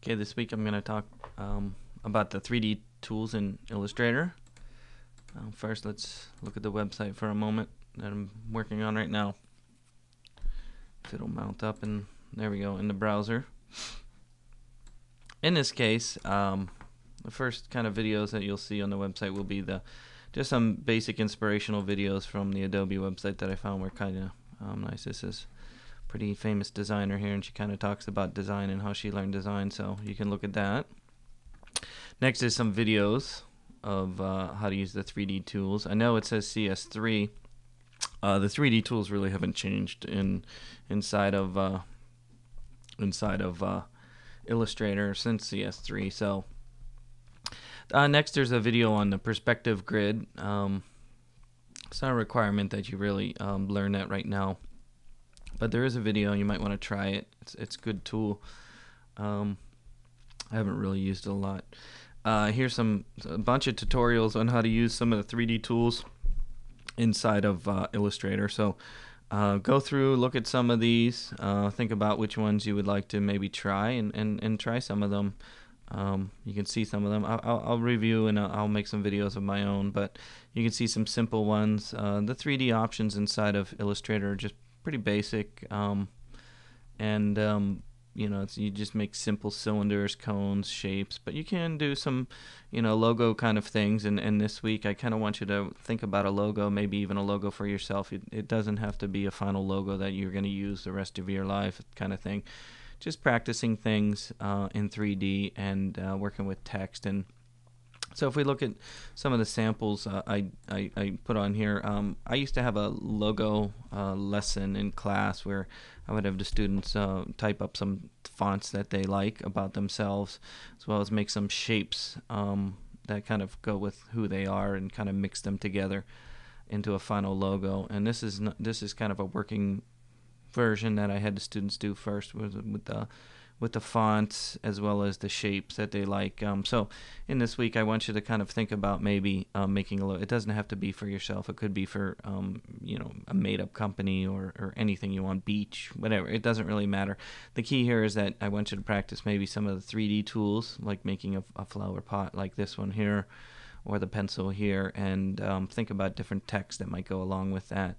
Okay, this week I'm going to talk about the 3D tools in Illustrator. First, let's look at the website for a moment that I'm working on right now. If it'll mount up, and there we go, in the browser. In this case, the first kind of videos that you'll see on the website will be just some basic inspirational videos from the Adobe website that I found were kind of nice. This is pretty famous designer here, and she kind of talks about design and how she learned design, so you can look at that. Next is some videos of how to use the 3D tools. I know it says CS3. The 3D tools really haven't changed inside of Illustrator since CS3. So next there's a video on the perspective grid. It's not a requirement that you really learn that right now, but there is a video. You might want to try it. It's a good tool. I haven't really used it a lot. Here's a bunch of tutorials on how to use some of the 3D tools inside of Illustrator. So go through, look at some of these, think about which ones you would like to maybe try, and try some of them. You can see some of them. I'll review, and I'll make some videos of my own, but you can see some simple ones. The 3D options inside of Illustrator are just pretty basic, you know, you just make simple cylinders, cones, shapes, but you can do some, logo kind of things. And this week I kind of want you to think about a logo, maybe even a logo for yourself. It doesn't have to be a final logo that you're going to use the rest of your life, kind of thing. Just practicing things in 3D and working with text. And so if we look at some of the samples I put on here, I used to have a logo lesson in class where I would have the students type up some fonts that they like about themselves, as well as make some shapes that kind of go with who they are and kind of mix them together into a final logo. And this is kind of a working version that I had the students do first with the fonts as well as the shapes that they like. So in this week I want you to kind of think about maybe making a logo. It doesn't have to be for yourself. It could be for a made-up company or anything you want, beach, whatever. It doesn't really matter. The key here is that I want you to practice maybe some of the 3D tools, like making a flower pot like this one here, or the pencil here, and think about different text that might go along with that.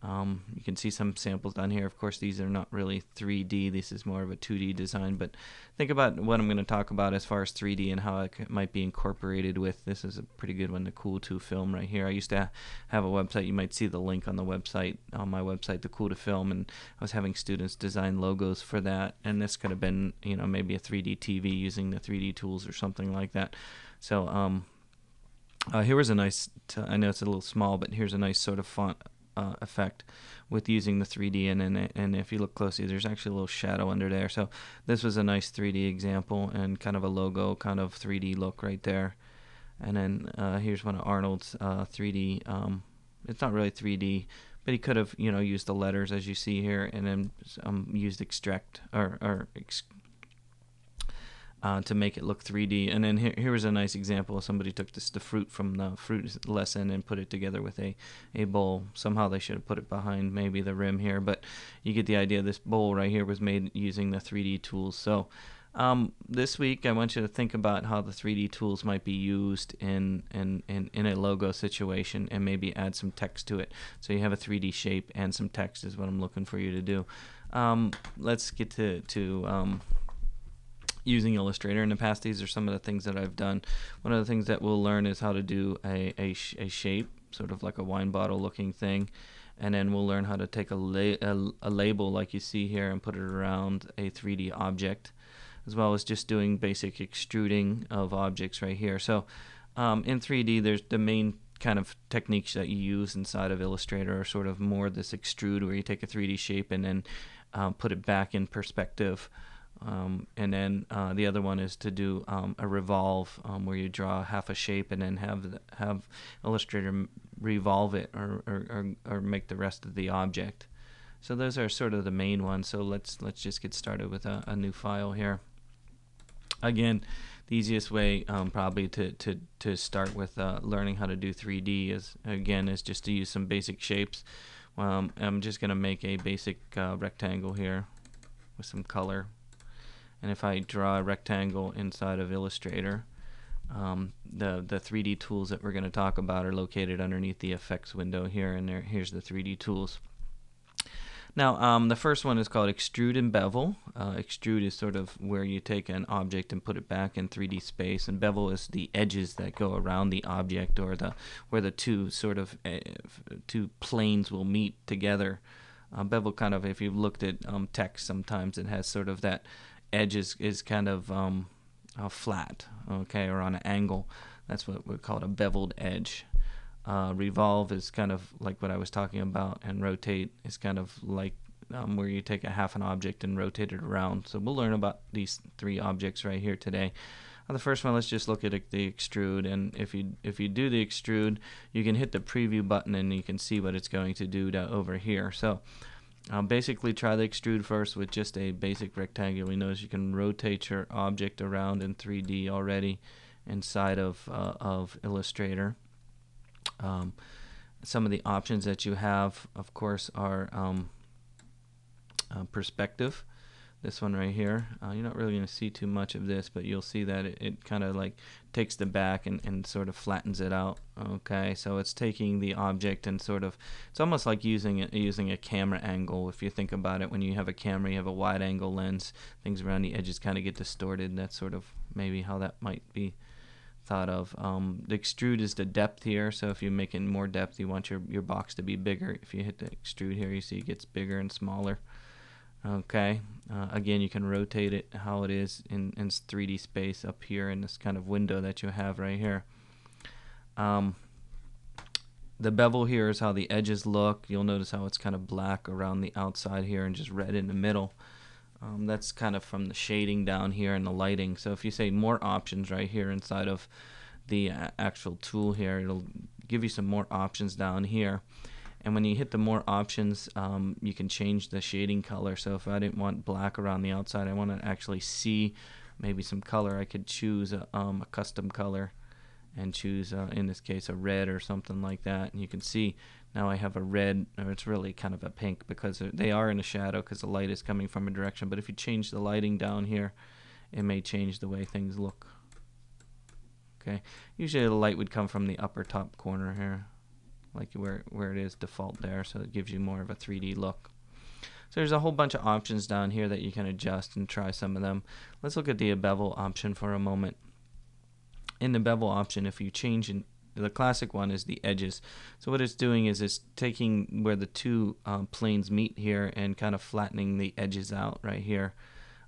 You can see some samples down here. Of course, these are not really 3D. This is more of a 2D design, but think about what I'm going to talk about as far as 3D and how it might be incorporated with. This is a pretty good one, the Cool 2 Film right here. I used to have a website. You might see the link on the website, on my website, the Cool 2 Film, and I was having students design logos for that, and this could have been, maybe a 3D TV using the 3D tools or something like that. So here was a nice, I know it's a little small, but here's a nice sort of font effect with using the 3D, and if you look closely, there's actually a little shadow under there. So this was a nice 3D example and kind of a logo kind of 3D look right there. And then here's one of Arnold's 3D. It's not really 3D, but he could have used the letters as you see here, and then used extract to make it look 3D. And then here was a nice example. Somebody took the fruit from the fruit lesson and put it together with a bowl. Somehow they should have put it behind maybe the rim here, but you get the idea. This bowl right here was made using the 3D tools. So this week I want you to think about how the 3D tools might be used in a logo situation, and maybe add some text to it. So you have a 3D shape and some text is what I'm looking for you to do. Let's get to using Illustrator. In the past, these are some of the things that I've done. One of the things that we'll learn is how to do a shape, sort of like a wine bottle looking thing, and then we'll learn how to take a label like you see here and put it around a 3D object, as well as just doing basic extruding of objects right here. So in 3D, there's the main kind of techniques that you use inside of Illustrator are sort of more this extrude, where you take a 3D shape and then put it back in perspective. And then the other one is to do a revolve, where you draw half a shape and then have Illustrator revolve it or make the rest of the object. So those are sort of the main ones. So let's just get started with a new file here. Again, the easiest way probably to start with learning how to do 3D is just to use some basic shapes. I'm just going to make a basic rectangle here with some color. And if I draw a rectangle inside of Illustrator, the 3D tools that we're going to talk about are located underneath the effects window here, and here's the 3D tools. Now, the first one is called Extrude and Bevel. Extrude is sort of where you take an object and put it back in 3D space, and bevel is the edges that go around the object, or where the two sort of two planes will meet together. Bevel kind of, if you've looked at text, sometimes it has sort of that edge is kind of flat, okay, or on an angle. That's what we call a beveled edge. Revolve is kind of like what I was talking about, and rotate is kind of like where you take a half an object and rotate it around. So we'll learn about these three objects right here today. The first one, let's just look at the extrude, and if you do the extrude, you can hit the preview button and you can see what it's going to do over here. So basically try the extrude first with just a basic rectangle. You notice you can rotate your object around in 3D already inside of Illustrator. Some of the options that you have, of course, are perspective. This one right here, you're not really going to see too much of this, but you'll see that it kind of like takes the back and sort of flattens it out. Okay, so it's taking the object and sort of, it's almost like using a camera angle. If you think about it, when you have a camera, you have a wide angle lens, things around the edges kind of get distorted. That's sort of maybe how that might be thought of. The extrude is the depth here, so if you make it more depth, you want your box to be bigger. If you hit the extrude here, you see it gets bigger and smaller. Okay, again, you can rotate it how it is in 3D space up here in this kind of window that you have right here. The bevel here is how the edges look. You'll notice how it's kind of black around the outside here and just red in the middle. That's kind of from the shading down here and the lighting. So if you say more options right here inside of the actual tool here, it'll give you some more options down here. And when you hit the more options, you can change the shading color. So if I didn't want black around the outside, I want to actually see maybe some color, I could choose a custom color and choose, in this case, a red or something like that. And you can see now I have a red, or it's really kind of a pink because they are in a shadow because the light is coming from a direction. But if you change the lighting down here, it may change the way things look. Okay, usually the light would come from the upper top corner here, like where it is default there, so it gives you more of a 3D look. So there's a whole bunch of options down here that you can adjust and try some of them. Let's look at the bevel option for a moment. In the bevel option, if you change the classic one is the edges. So what it's doing is it's taking where the two planes meet here and kind of flattening the edges out right here,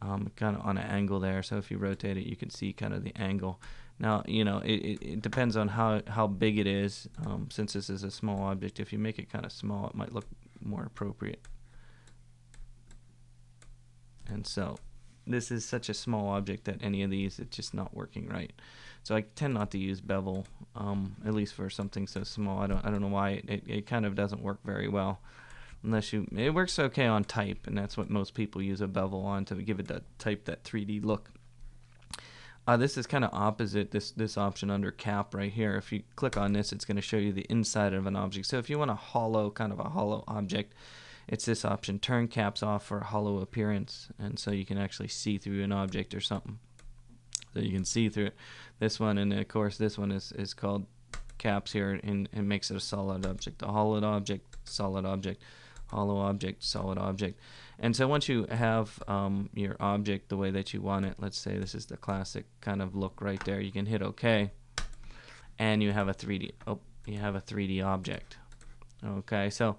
kind of on an angle there. So if you rotate it, you can see kind of the angle. Now, you know, it depends on how big it is. Since this is a small object, if you make it kind of small, it might look more appropriate. And so this is such a small object that any of these, it's just not working right. So I tend not to use bevel, at least for something so small. I don't know why it kind of doesn't work very well, unless it works okay on type, and that's what most people use a bevel on, to give it that 3D look. This is kind of opposite this option under cap right here. If you click on this, it's going to show you the inside of an object. So if you want kind of a hollow object, it's this option, turn caps off for a hollow appearance, and so you can actually see through an object or something. So you can see through it. This one, and of course this one is called caps here, and it makes it a solid object, a hollow object, solid object, hollow object, solid object. And so once you have your object the way that you want it, let's say this is the classic kind of look right there, you can hit OK, and you have a 3D object. Okay, so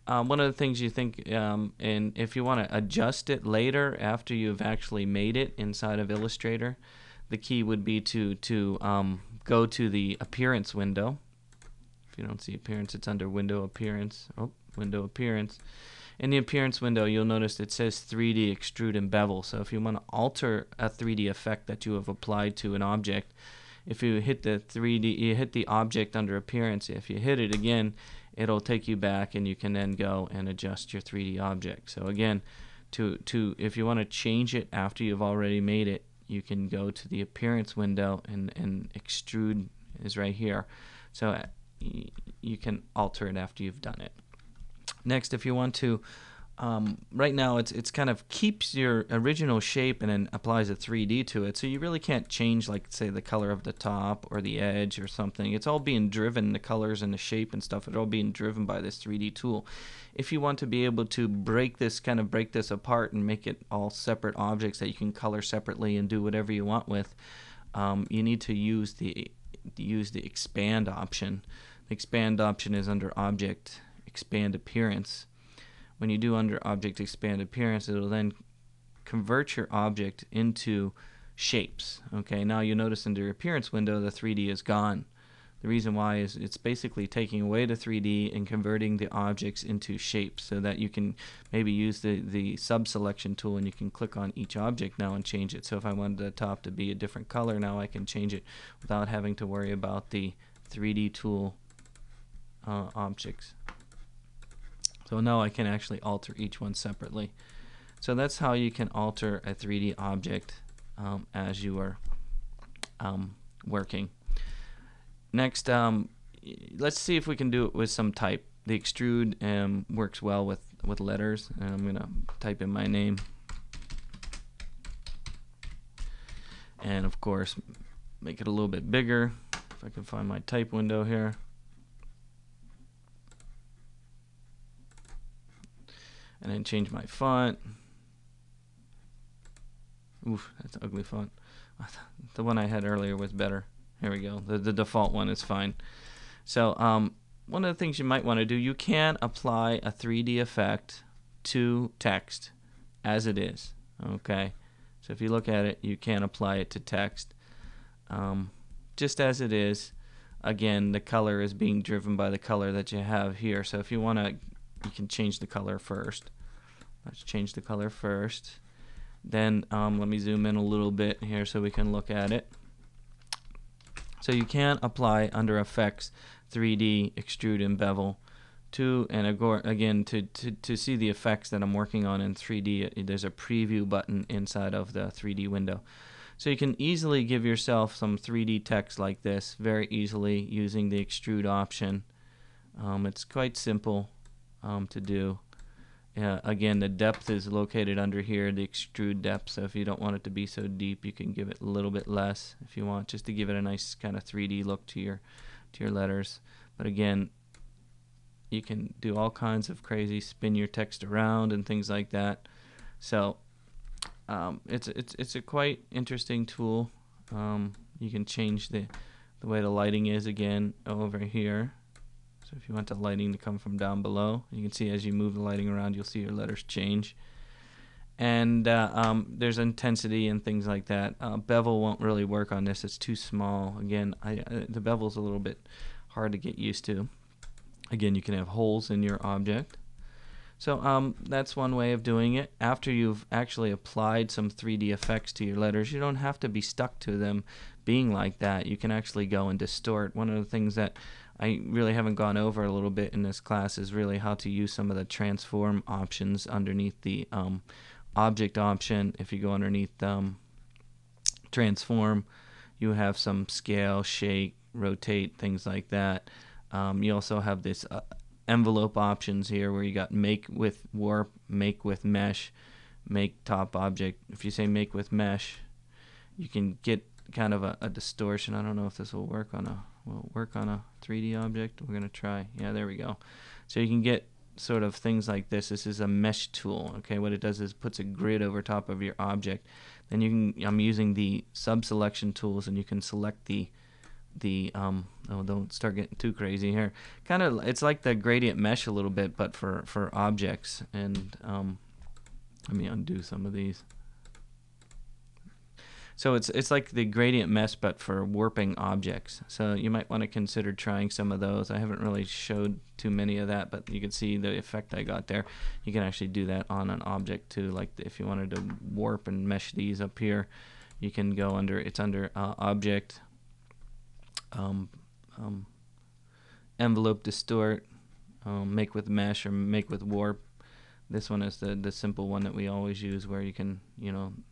one of the things you think, and if you want to adjust it later after you've actually made it inside of Illustrator, the key would be to go to the appearance window. If you don't see appearance, it's under window appearance. Window appearance. In the appearance window, you'll notice it says 3D extrude and bevel. So if you want to alter a 3D effect that you have applied to an object, if you hit the 3D, you hit the object under appearance. If you hit it again, it'll take you back, and you can then go and adjust your 3D object. So again, if you want to change it after you've already made it, you can go to the appearance window, and extrude is right here. So you can alter it after you've done it. Next, if you want to right now it's kind of keeps your original shape and then applies a 3D to it. So you really can't change, like, say, the color of the top or the edge or something. It's all being driven, the colors and the shape and stuff, it's all being driven by this 3D tool. If you want to be able to break this apart and make it all separate objects that you can color separately and do whatever you want with, you need to use the expand option. The expand option is under Object, Expand Appearance. When you do under Object Expand Appearance, it'll then convert your object into shapes. Okay, now you notice under your Appearance window the 3D is gone. The reason why is it's basically taking away the 3D and converting the objects into shapes, so that you can maybe use the sub-selection tool and you can click on each object now and change it. So if I wanted the top to be a different color, now I can change it without having to worry about the 3D tool objects. So now I can actually alter each one separately. So that's how you can alter a 3D object as you are working. Next, let's see if we can do it with some type. The Extrude works well with letters, and I'm going to type in my name. And of course, make it a little bit bigger. If I can find my type window here. And then change my font. Oof, that's an ugly font. The one I had earlier was better. Here we go. The default one is fine. So one of the things you might want to do, you can apply a 3D effect to text as it is. Okay. So if you look at it, you can apply it to text just as it is. Again, the color is being driven by the color that you have here. So if you want to, you can change the color first. Let's change the color first. Then let me zoom in a little bit here so we can look at it. So you can apply under Effects, 3D, Extrude, and Bevel to, and again, to see the effects that I'm working on in 3D, there's a preview button inside of the 3D window. So you can easily give yourself some 3D text like this very easily using the Extrude option. It's quite simple to do. Again, the depth is located under here, the extrude depth, so if you don't want it to be so deep, you can give it a little bit less if you want, just to give it a nice kind of 3D look to your letters. But again, you can do all kinds of crazy, spin your text around and things like that. So it's a quite interesting tool. You can change the way the lighting is again over here. So if you want the lighting to come from down below, you can see as you move the lighting around, you'll see your letters change. And there's intensity and things like that. Bevel won't really work on this. It's too small. Again, the bevel's a little bit hard to get used to. Again, you can have holes in your object. So that's one way of doing it. After you've actually applied some 3D effects to your letters, you don't have to be stuck to them being like that. You can actually go and distort. One of the things that I really haven't gone over a little bit in this class is really how to use some of the transform options underneath the object option. If you go underneath transform, you have some scale, shake, rotate, things like that. You also have this envelope options here where you got make with warp, make with mesh, make top object. If you say make with mesh, you can get kind of a distortion. I don't know if this will work on a 3D object. We're gonna try. Yeah, there we go. So you can get sort of things like this. This is a mesh tool. Okay, what it does is puts a grid over top of your object. Then you can. I'm using the sub-selection tools, and you can select the oh, don't start getting too crazy here. Kind of, it's like the gradient mesh a little bit, but for objects. And let me undo some of these. So it's like the gradient mesh, but for warping objects. So you might want to consider trying some of those. I haven't really showed too many of that, but you can see the effect I got there. You can actually do that on an object too. Like if you wanted to warp and mesh these up here, you can go under. It's under Object, Envelope, Distort, Make with Mesh, or Make with Warp. This one is the simple one that we always use, where you can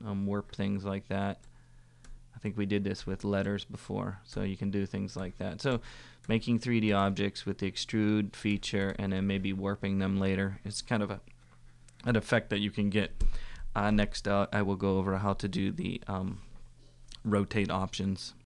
warp things like that. I think we did this with letters before, so you can do things like that. So making 3D objects with the extrude feature and then maybe warping them later. It's kind of a an effect that you can get. Next, I will go over how to do the rotate options.